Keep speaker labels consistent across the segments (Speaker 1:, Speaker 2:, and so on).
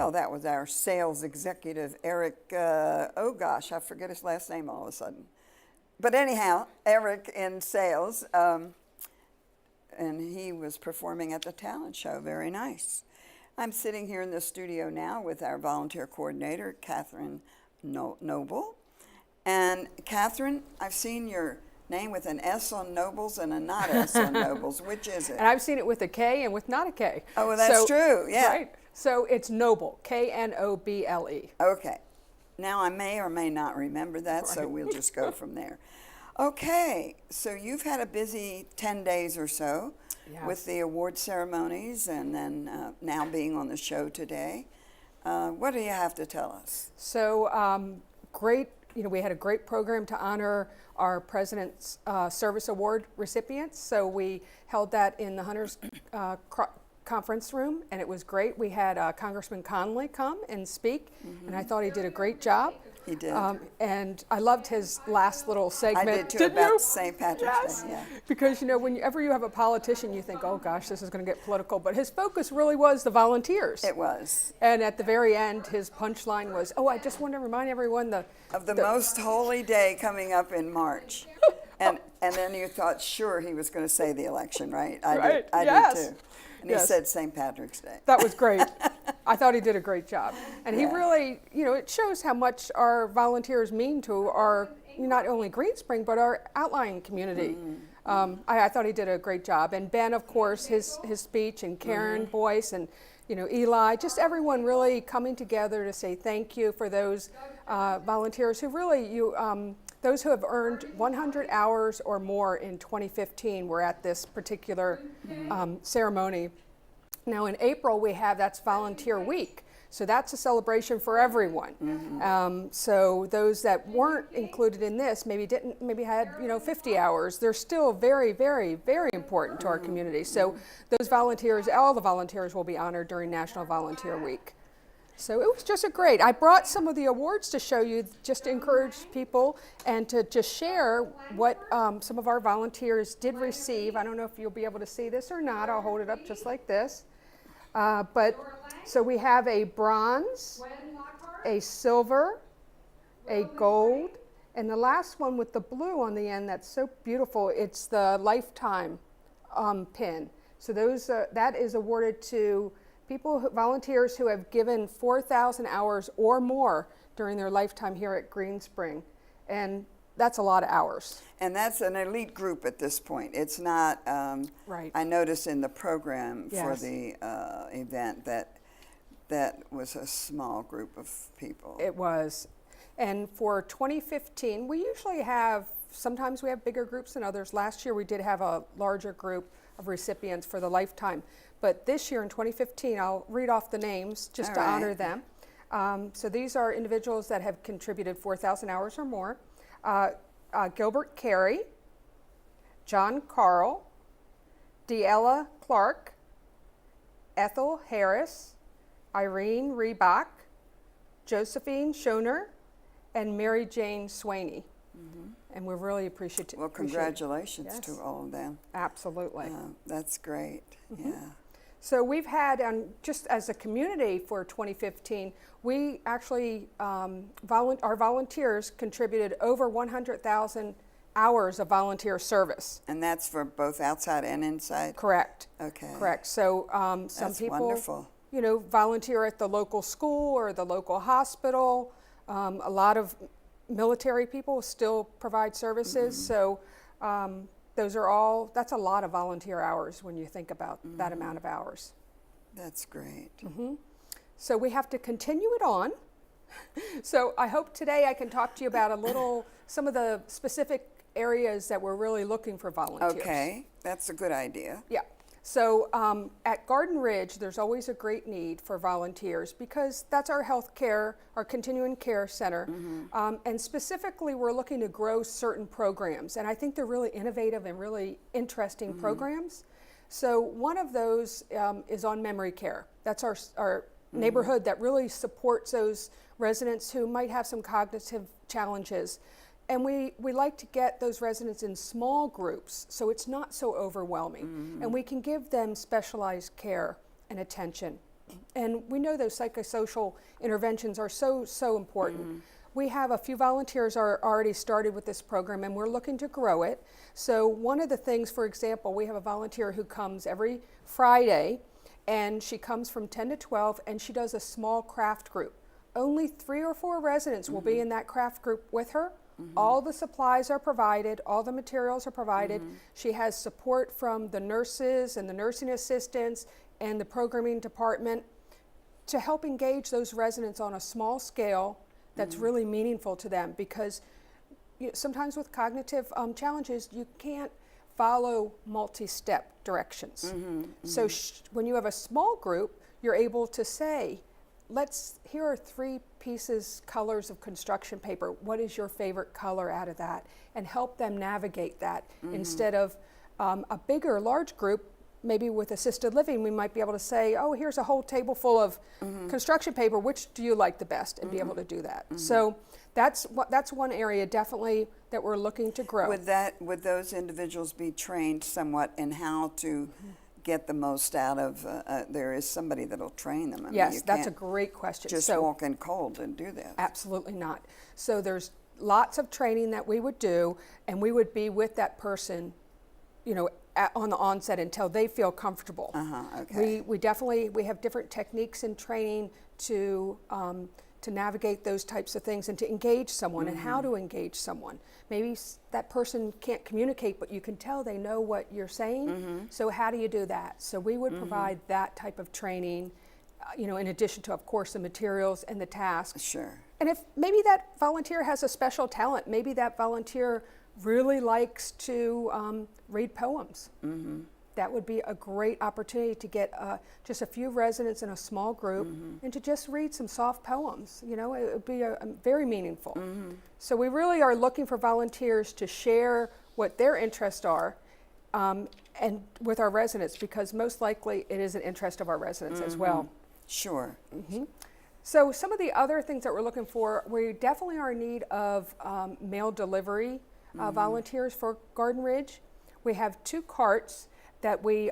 Speaker 1: Well, that was our sales executive, Eric, oh gosh, I forget his last name all of a sudden. But anyhow, Eric in sales, and he was performing at the talent show. Very nice. I'm sitting here in the studio now with our volunteer coordinator, Catherine Noble. And Catherine, I've seen your name with an S on Nobles and a not S on Nobles. Which is it?
Speaker 2: And I've seen it with a K and with not a K.
Speaker 1: Oh, well, that's true, yeah.
Speaker 2: Right. So it's Noble, K-N-O-B-L-E.
Speaker 1: Okay. Now I may or may not remember that, right. So we'll just go from there. Okay, so you've had a busy 10 days or so, yes, with the award ceremonies and then now being on the show today. What do you have to tell us?
Speaker 2: So great, we had a great program to honor our President's Service Award recipients. So we held that in the Hunters conference room, and it was great. We had Congressman Conley come and speak, and I thought he did a great job.
Speaker 1: He did.
Speaker 2: And I loved his last little segment.
Speaker 1: I did too, about St. Patrick's Day. Yeah.
Speaker 2: Because, whenever you have a politician, you think, oh gosh, this is going to get political. But his focus really was the volunteers.
Speaker 1: It was.
Speaker 2: And at the very end, his punchline was, oh, I just want to remind everyone
Speaker 1: of the most holy day coming up in March. And then you thought, sure, he was going to say the election, right? I did too. And he said St. Patrick's Day.
Speaker 2: That was great. I thought he did a great job. And he really, it shows how much our volunteers mean to our, not only Green Spring, but our outlying community. I thought he did a great job. And Ben, of course, his speech, and Karen Boyce, and Eli, just everyone really coming together to say thank you for those volunteers who really, those who have earned 100 hours or more in 2015 were at this particular ceremony. Now in April that's Volunteer Week. So that's a celebration for everyone. So those that weren't included in this maybe had 50 hours. They're still very, very, very important to our community. So those volunteers, all the volunteers will be honored during National Volunteer Week. So it was just great. I brought some of the awards to show you, just to encourage people and to just share what some of our volunteers did receive. I don't know if you'll be able to see this or not. I'll hold it up just like this. So we have a bronze, a silver, a gold, and the last one with the blue on the end, that's so beautiful, it's the lifetime pin. So that is awarded to volunteers who have given 4,000 hours or more during their lifetime here at Green Spring. And that's a lot of hours.
Speaker 1: And that's an elite group at this point. It's not,
Speaker 2: right.
Speaker 1: I noticed in the program for the event that was a small group of people.
Speaker 2: It was. And for 2015, we usually sometimes we have bigger groups than others. Last year we did have a larger group of recipients for the lifetime. But this year in 2015, I'll read off the names just to honor them. So these are individuals that have contributed 4,000 hours or more. Gilbert Carey, John Carl, Deella Clark, Ethel Harris, Irene Reebach, Josephine Schoner, and Mary Jane Swaney. And we're really appreciative.
Speaker 1: Well, congratulations to all of them.
Speaker 2: Absolutely.
Speaker 1: That's great. Yeah.
Speaker 2: So we've had, just as a community for 2015, we actually, our volunteers contributed over 100,000 hours of volunteer service.
Speaker 1: And that's for both outside and inside?
Speaker 2: Correct.
Speaker 1: Okay.
Speaker 2: Correct. So some
Speaker 1: that's
Speaker 2: people,
Speaker 1: wonderful.
Speaker 2: Volunteer at the local school or the local hospital. A lot of military people still provide services. So that's a lot of volunteer hours when you think about that amount of hours.
Speaker 1: That's great.
Speaker 2: So we have to continue it on. So I hope today I can talk to you about some of the specific areas that we're really looking for volunteers.
Speaker 1: Okay, that's a good idea.
Speaker 2: Yeah. So at Garden Ridge, there's always a great need for volunteers because that's our health care, our continuing care center. And specifically, we're looking to grow certain programs. And I think they're really innovative and really interesting programs. So one of those is on memory care. That's our neighborhood that really supports those residents who might have some cognitive challenges. And we like to get those residents in small groups so it's not so overwhelming. And we can give them specialized care and attention. And we know those psychosocial interventions are so important. We have a few volunteers are already started with this program, and we're looking to grow it. So one of the things, for example, we have a volunteer who comes every Friday, and she comes from 10 to 12, and she does a small craft group. Only 3 or 4 residents will be in that craft group with her. All the supplies are provided, all the materials are provided. She has support from the nurses and the nursing assistants and the programming department to help engage those residents on a small scale that's really meaningful to them, because sometimes with cognitive challenges, you can't follow multi-step directions. So when you have a small group, you're able to say, here are 3 colors of construction paper. What is your favorite color out of that? And help them navigate that. Instead of a bigger, large group, maybe with assisted living, we might be able to say, oh, here's a whole table full of construction paper. Which do you like the best? And be able to do that. So that's one area definitely that we're looking to grow.
Speaker 1: Would those individuals be trained somewhat in how to get the most out of, there is somebody that'll train them. I mean,
Speaker 2: yes, that's a great question.
Speaker 1: Just walk in cold and do that.
Speaker 2: Absolutely not. So there's lots of training that we would do, and we would be with that person, on the onset until they feel comfortable.
Speaker 1: Okay.
Speaker 2: We have different techniques in training to navigate those types of things and to engage someone and how to engage someone. Maybe that person can't communicate, but you can tell they know what you're saying. So how do you do that? So we would provide that type of training, in addition to, of course, the materials and the tasks.
Speaker 1: Sure.
Speaker 2: And if maybe that volunteer has a special talent, maybe that volunteer really likes to read poems. That would be a great opportunity to get just a few residents in a small group and to just read some soft poems. It would be very meaningful. So we really are looking for volunteers to share what their interests are and with our residents, because most likely it is an interest of our residents as well.
Speaker 1: Sure.
Speaker 2: So some of the other things that we're looking for, we definitely are in need of mail delivery volunteers for Garden Ridge. We have 2 carts that we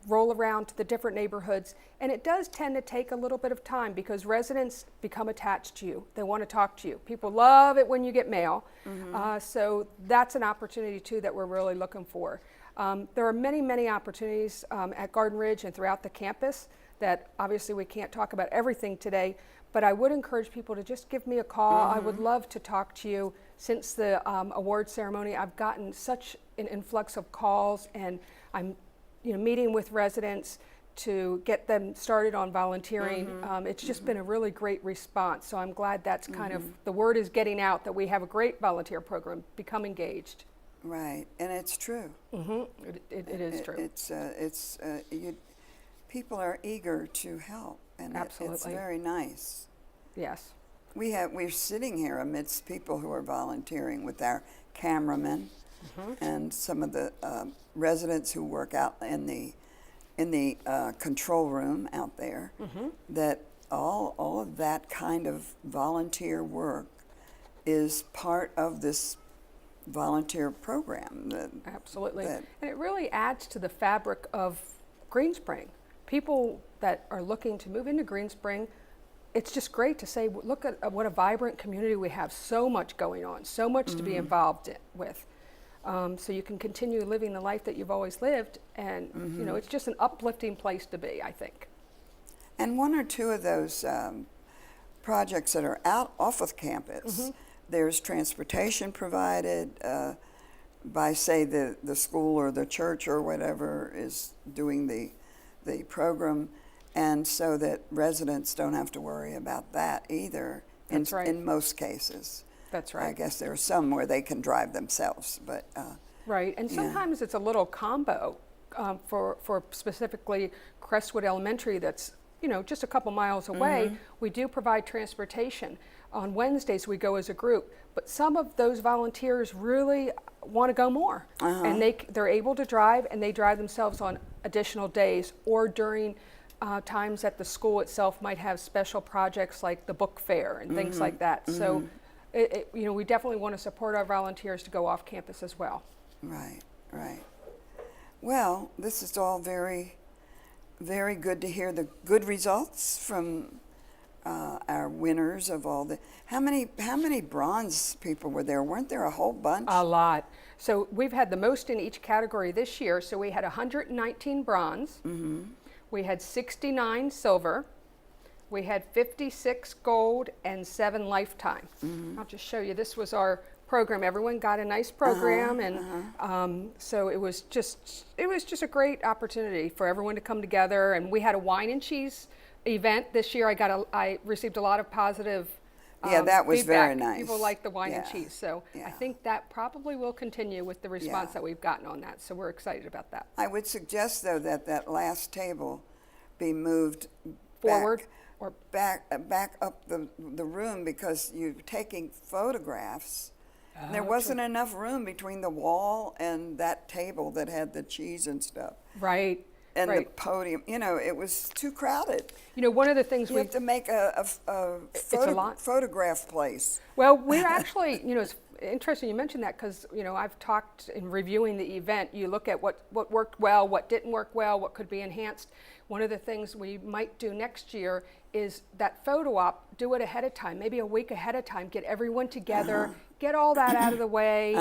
Speaker 2: roll around to the different neighborhoods, and it does tend to take a little bit of time because residents become attached to you. They want to talk to you. People love it when you get mail, so that's an opportunity too that we're really looking for. There are many opportunities at Garden Ridge and throughout the campus that obviously we can't talk about everything today, but I would encourage people to just give me a call. I would love to talk to you. Since the award ceremony, I've gotten such an influx of calls, and I'm meeting with residents to get them started on volunteering. It's just been a really great response, so I'm glad that's kind of, the word is getting out that we have a great volunteer program. Become engaged.
Speaker 1: Right, and it's true.
Speaker 2: It is true.
Speaker 1: People are eager to help, and
Speaker 2: Absolutely.
Speaker 1: It's very nice.
Speaker 2: Yes.
Speaker 1: We're sitting here amidst people who are volunteering with our cameramen and some of the residents who work out in the control room out there. That all of that kind of volunteer work is part of this volunteer program.
Speaker 2: Absolutely. And it really adds to the fabric of Green Spring. People that are looking to move into Green Spring, it's just great to say, look at what a vibrant community we have. So much going on, so much to be involved with. So you can continue living the life that you've always lived, and it's just an uplifting place to be, I think.
Speaker 1: And 1 or 2 of those projects that are off of campus, there's transportation provided by, say, the school or the church or whatever is doing the program, and so that residents don't have to worry about that either.
Speaker 2: That's right.
Speaker 1: In most cases.
Speaker 2: That's right.
Speaker 1: I guess there are some where they can drive themselves, but
Speaker 2: right, and sometimes it's a little combo for specifically Crestwood Elementary that's just a couple miles away. We do provide transportation. On Wednesdays we go as a group, but some of those volunteers really want to go more, and they're able to drive, and they drive themselves on additional days or during times that the school itself might have special projects like the book fair and things like that. So we definitely want to support our volunteers to go off campus as well.
Speaker 1: Right. Well, this is all very, very good to hear the good results from our winners of all the. How many bronze people were there? Weren't there a whole bunch?
Speaker 2: A lot. So we've had the most in each category this year. So we had 119 bronze. We had 69 silver. We had 56 gold and 7 lifetime. I'll just show you. This was our program. Everyone got a nice program, and so it was just a great opportunity for everyone to come together. And we had a wine and cheese event this year. I received a lot of positive
Speaker 1: that was
Speaker 2: feedback.
Speaker 1: very nice.
Speaker 2: People like the wine and
Speaker 1: Yeah.
Speaker 2: cheese, so
Speaker 1: Yeah.
Speaker 2: I think that probably will continue with the response
Speaker 1: Yeah.
Speaker 2: that we've gotten on that. So we're excited about that.
Speaker 1: I would suggest, though, that last table be moved
Speaker 2: Forward or
Speaker 1: back up the room, because you're taking photographs. And there wasn't enough room between the wall and that table that had the cheese and stuff.
Speaker 2: right.
Speaker 1: And the
Speaker 2: Right.
Speaker 1: podium, it was too crowded.
Speaker 2: You know, one of the things
Speaker 1: You
Speaker 2: we
Speaker 1: have to make a
Speaker 2: lot.
Speaker 1: photograph place.
Speaker 2: Well, we're actually, it's interesting you mentioned that, because, I've talked in reviewing the event, you look at what worked well, what didn't work well, what could be enhanced. One of the things we might do next year is that photo op, do it ahead of time, maybe a week ahead of time, get everyone together, get all that out of the way,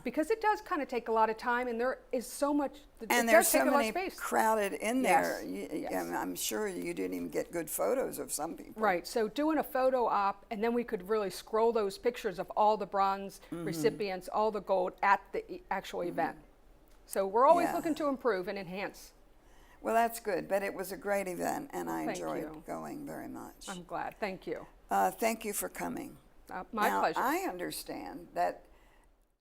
Speaker 2: because it does kind of take a lot of time, and there is so much,
Speaker 1: And
Speaker 2: it
Speaker 1: there's
Speaker 2: does take
Speaker 1: so
Speaker 2: a lot of
Speaker 1: many
Speaker 2: space.
Speaker 1: crowded in there.
Speaker 2: Yes, yes.
Speaker 1: I'm sure you didn't even get good photos of some people.
Speaker 2: Right, so doing a photo op, and then we could really scroll those pictures of all the bronze recipients, all the gold at the actual event. So we're always
Speaker 1: Yeah.
Speaker 2: looking to improve and enhance.
Speaker 1: Well, that's good, but it was a great event, and I
Speaker 2: Thank
Speaker 1: enjoyed
Speaker 2: you.
Speaker 1: going very much.
Speaker 2: I'm glad, thank you.
Speaker 1: Thank you for coming.
Speaker 2: My
Speaker 1: Now,
Speaker 2: pleasure.
Speaker 1: I understand that